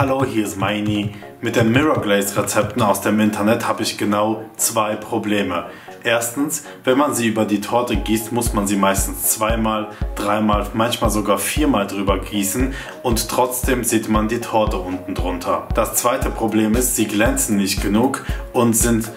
Hallo, hier ist Maini. Mit den Mirror Glaze Rezepten aus dem Internet habe ich genau zwei Probleme. Erstens, wenn man sie über die Torte gießt, muss man sie meistens zweimal, dreimal, manchmal sogar viermal drüber gießen und trotzdem sieht man die Torte unten drunter. Das zweite Problem ist, sie glänzen nicht genug und sind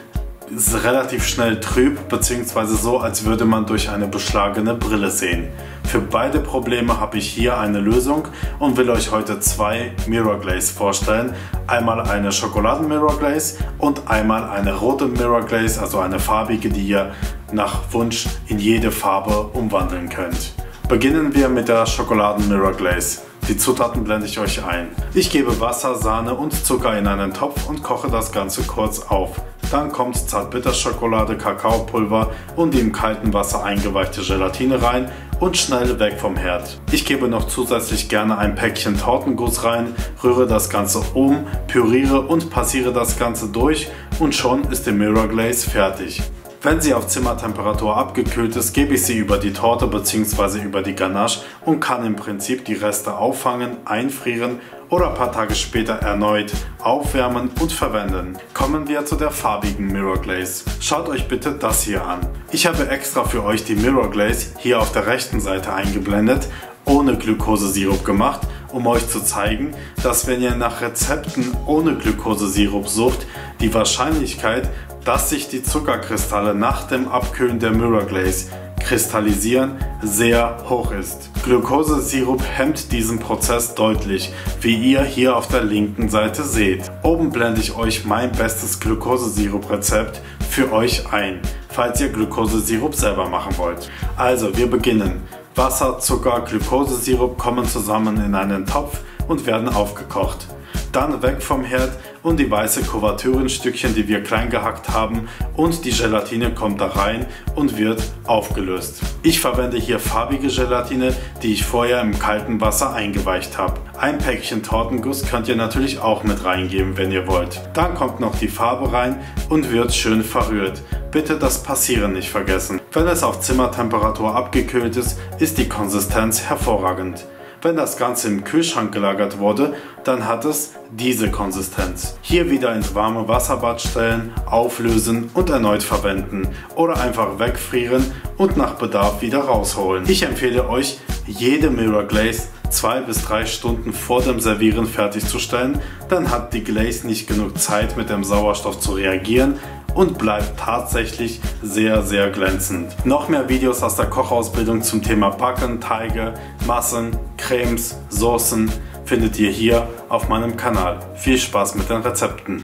relativ schnell trüb, beziehungsweise so, als würde man durch eine beschlagene Brille sehen. Für beide Probleme habe ich hier eine Lösung und will euch heute zwei Mirror Glaze vorstellen. Einmal eine Schokoladen Mirror Glaze und einmal eine rote Mirror Glaze, also eine farbige, die ihr nach Wunsch in jede Farbe umwandeln könnt. Beginnen wir mit der Schokoladen Mirror Glaze. Die Zutaten blende ich euch ein. Ich gebe Wasser, Sahne und Zucker in einen Topf und koche das Ganze kurz auf. Dann kommt Zartbitterschokolade, Kakaopulver und die im kalten Wasser eingeweichte Gelatine rein und schnell weg vom Herd. Ich gebe noch zusätzlich gerne ein Päckchen Tortenguss rein, rühre das Ganze um, püriere und passiere das Ganze durch und schon ist die Mirror Glaze fertig. Wenn sie auf Zimmertemperatur abgekühlt ist, gebe ich sie über die Torte bzw. über die Ganache und kann im Prinzip die Reste auffangen, einfrieren oder ein paar Tage später erneut aufwärmen und verwenden. Kommen wir zu der farbigen Mirror Glaze. Schaut euch bitte das hier an. Ich habe extra für euch die Mirror Glaze hier auf der rechten Seite eingeblendet, ohne Glukosesirup gemacht, um euch zu zeigen, dass wenn ihr nach Rezepten ohne Glukosesirup sucht, die Wahrscheinlichkeit, dass sich die Zuckerkristalle nach dem Abkühlen der Mirror Glaze kristallisieren, sehr hoch ist. Glukosesirup hemmt diesen Prozess deutlich, wie ihr hier auf der linken Seite seht. Oben blende ich euch mein bestes Glukosesirup-Rezept für euch ein, falls ihr Glukosesirup selber machen wollt. Also wir beginnen. Wasser, Zucker, Glukosesirup kommen zusammen in einen Topf und werden aufgekocht. Dann weg vom Herd und die weiße Kuvertürenstückchen, die wir klein gehackt haben, und die Gelatine kommt da rein und wird aufgelöst. Ich verwende hier farbige Gelatine, die ich vorher im kalten Wasser eingeweicht habe. Ein Päckchen Tortenguss könnt ihr natürlich auch mit reingeben, wenn ihr wollt. Dann kommt noch die Farbe rein und wird schön verrührt. Bitte das Passieren nicht vergessen. Wenn es auf Zimmertemperatur abgekühlt ist, ist die Konsistenz hervorragend. Wenn das Ganze im Kühlschrank gelagert wurde, dann hat es diese Konsistenz. Hier wieder ins warme Wasserbad stellen, auflösen und erneut verwenden oder einfach wegfrieren und nach Bedarf wieder rausholen. Ich empfehle euch, jede Mirror Glaze 2 bis 3 Stunden vor dem Servieren fertigzustellen, dann hat die Glaze nicht genug Zeit mit dem Sauerstoff zu reagieren und bleibt tatsächlich sehr, sehr glänzend. Noch mehr Videos aus der Kochausbildung zum Thema Backen, Teige, Massen, Cremes, Soßen findet ihr hier auf meinem Kanal. Viel Spaß mit den Rezepten!